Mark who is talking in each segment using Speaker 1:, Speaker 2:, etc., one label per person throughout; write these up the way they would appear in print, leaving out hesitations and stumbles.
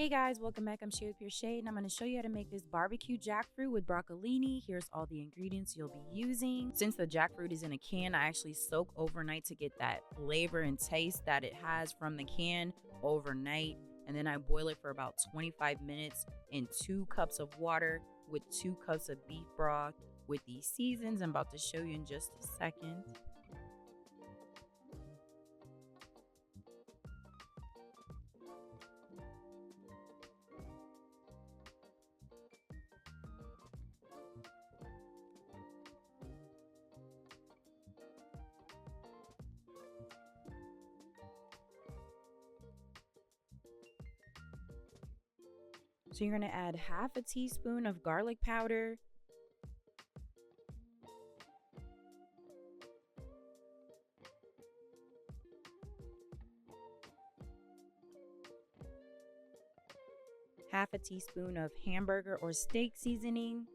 Speaker 1: Hey guys, welcome back. I'm Shadee with Shadee, and I'm going to show you how to make this barbecue jackfruit with broccolini. Here's all the ingredients you'll be using. Since the jackfruit is in a can, I actually soak overnight to get that flavor and taste that it has from the can overnight. And then I boil it for about 25 minutes in 2 cups of water with 2 cups of beef broth with these seasons I'm about to show you in just a second. So you're going to add half a teaspoon of garlic powder, half a teaspoon of hamburger or steak seasoning,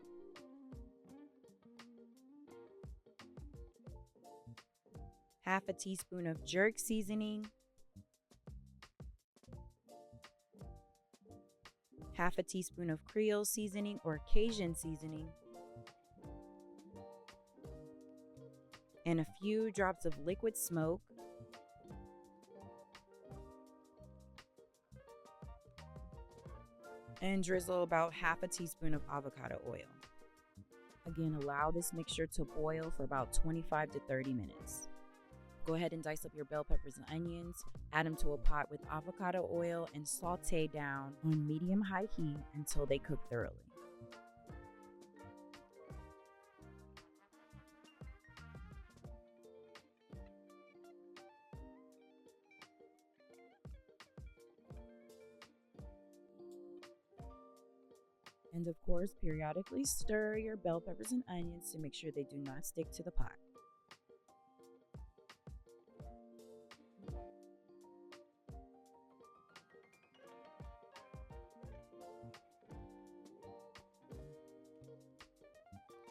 Speaker 1: half a teaspoon of jerk seasoning, half a teaspoon of Creole seasoning or Cajun seasoning, and a few drops of liquid smoke, and drizzle about half a teaspoon of avocado oil. Again, allow this mixture to boil for about 25 to 30 minutes. Go ahead and dice up your bell peppers and onions, add them to a pot with avocado oil, and saute down on medium-high heat until they cook thoroughly. And of course, periodically stir your bell peppers and onions to make sure they do not stick to the pot.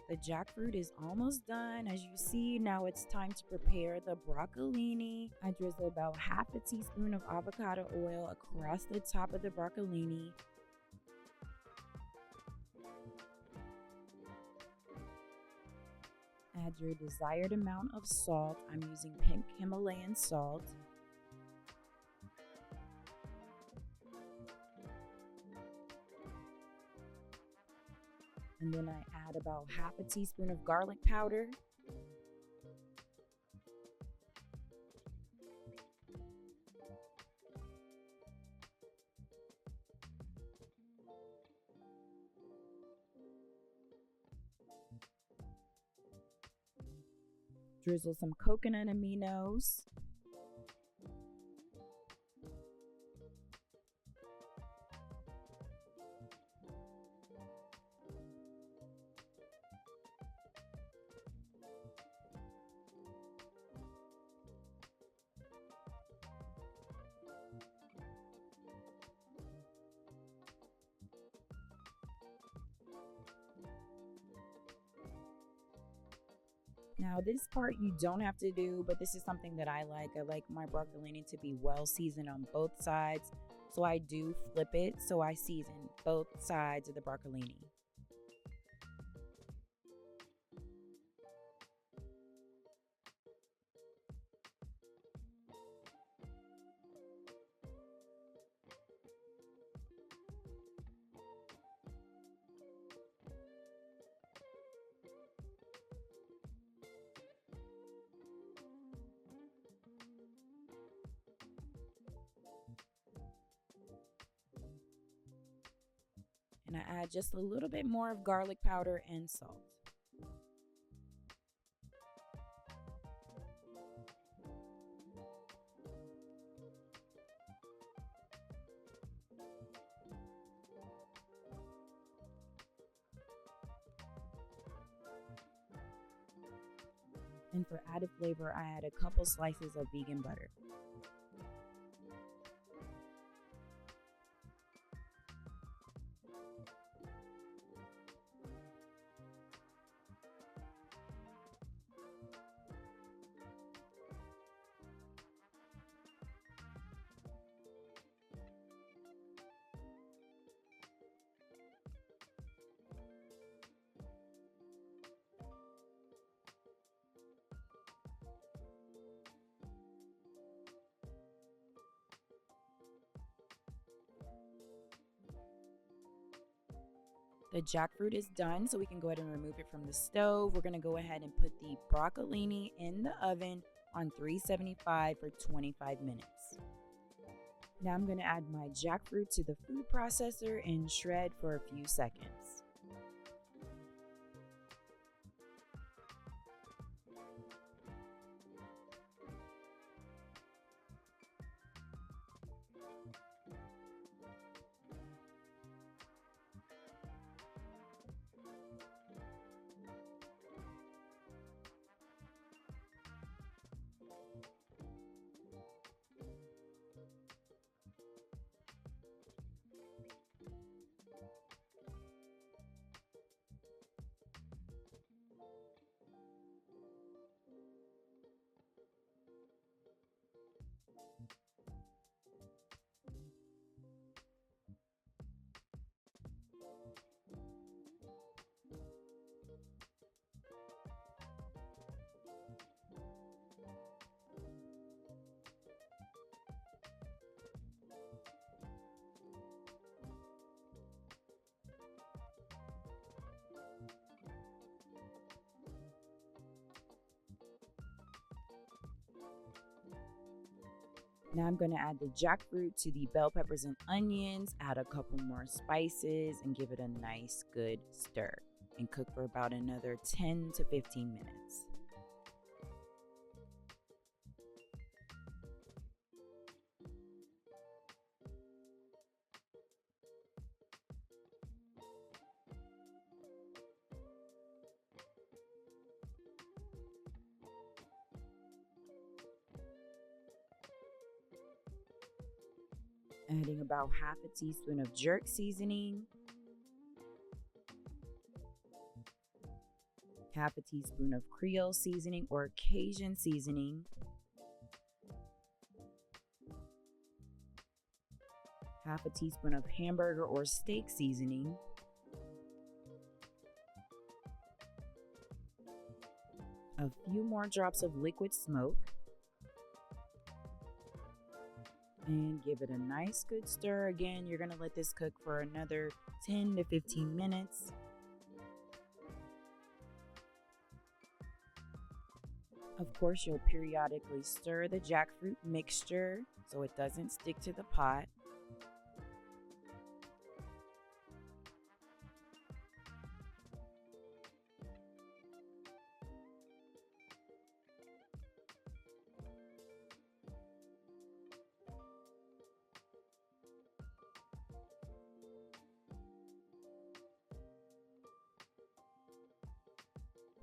Speaker 1: The jackfruit is almost done. As you see, now it's time to prepare the broccolini. I drizzle about half a teaspoon of avocado oil across the top of the broccolini. Add your desired amount of salt. I'm using pink Himalayan salt. And then I add about half a teaspoon of garlic powder. Drizzle some coconut aminos. Now this part you don't have to do, but this is something that I like. I like my broccolini to be well seasoned on both sides. So I do flip it so I season both sides of the broccolini. And I add just a little bit more of garlic powder and salt. And for added flavor, I add a couple slices of vegan butter. The jackfruit is done, so we can go ahead and remove it from the stove. We're going to go ahead and put the broccolini in the oven on 375 for 25 minutes. Now I'm going to add my jackfruit to the food processor and shred for a few seconds. Now I'm going to add the jackfruit to the bell peppers and onions, add a couple more spices, and give it a nice good stir. And cook for about another 10 to 15 minutes. Adding about half a teaspoon of jerk seasoning, half a teaspoon of Creole seasoning or Cajun seasoning, half a teaspoon of hamburger or steak seasoning, a few more drops of liquid smoke, and give it a nice good stir. Again, you're going to let this cook for another 10 to 15 minutes. Of course, you'll periodically stir the jackfruit mixture so it doesn't stick to the pot.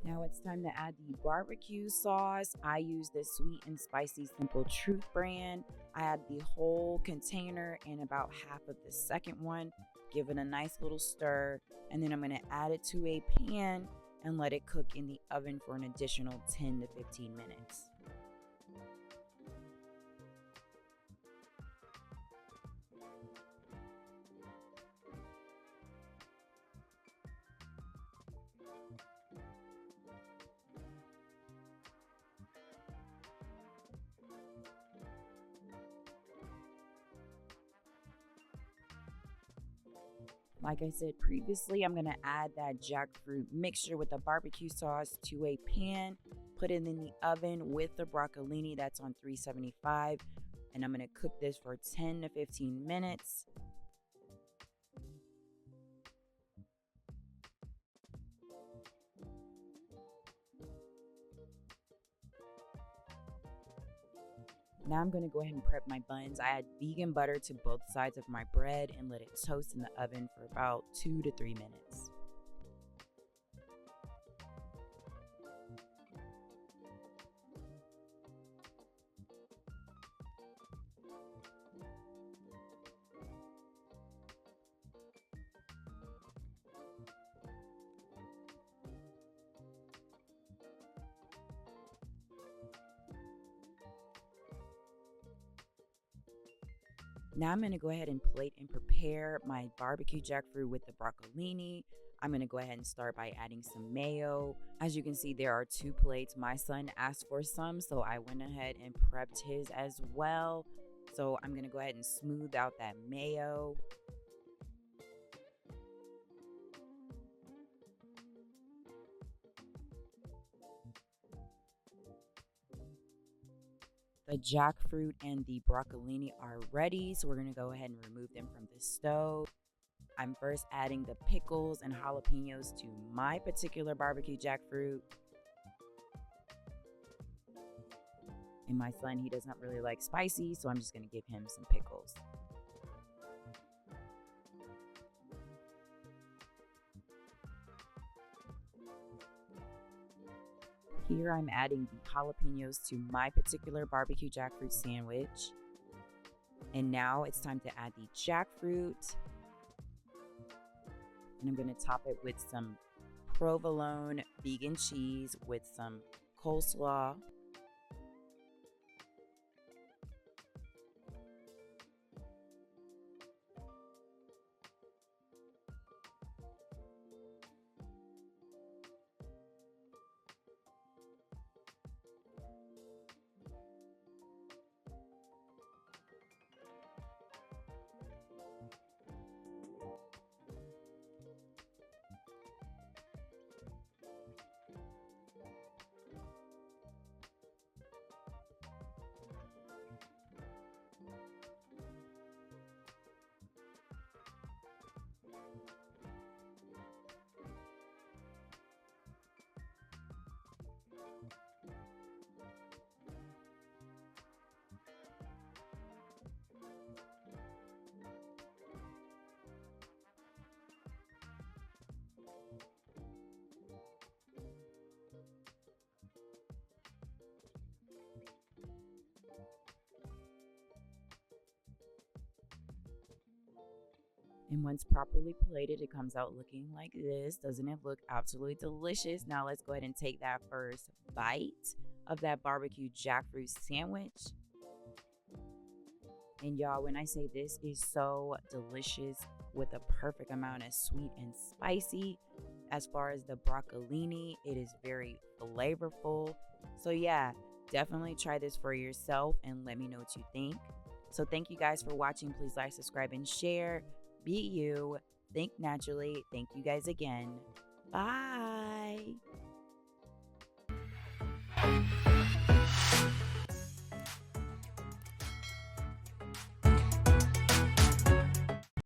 Speaker 1: Now it's time to add the barbecue sauce. I use this sweet and spicy Simple Truth brand. I add the whole container and about half of the second one. Give it a nice little stir, and then I'm going to add it to a pan and let it cook in the oven for an additional 10 to 15 minutes. Like I said previously, I'm going to add that jackfruit mixture with the barbecue sauce to a pan, put it in the oven with the broccolini that's on 375, and I'm going to cook this for 10 to 15 minutes. Now I'm going to go ahead and prep my buns. I add vegan butter to both sides of my bread and let it toast in the oven for about 2 to 3 minutes. Now I'm going to go ahead and plate and prepare my barbecue jackfruit with the broccolini. I'm going to go ahead and start by adding some mayo. As you can see, there are 2 plates. My son asked for some, so I went ahead and prepped his as well. So I'm going to go ahead and smooth out that mayo. The jackfruit and the broccolini are ready, so we're going to go ahead and remove them from the stove. I'm first adding the pickles and jalapenos to my particular barbecue jackfruit. And my son, he does not really like spicy, so I'm just going to give him some pickles. Here I'm adding the jalapenos to my particular barbecue jackfruit sandwich. And now it's time to add the jackfruit. And I'm going to top it with some provolone vegan cheese with some coleslaw. And once properly plated, it comes out looking like this. Doesn't it look absolutely delicious? Now let's go ahead and take that first bite of that barbecue jackfruit sandwich. And y'all, when I say this is so delicious with a perfect amount of sweet and spicy, as far as the broccolini, it is very flavorful. So yeah, definitely try this for yourself and let me know what you think. So thank you guys for watching. Please like, subscribe, and share. Be you. Think naturally. Thank you guys again. Bye.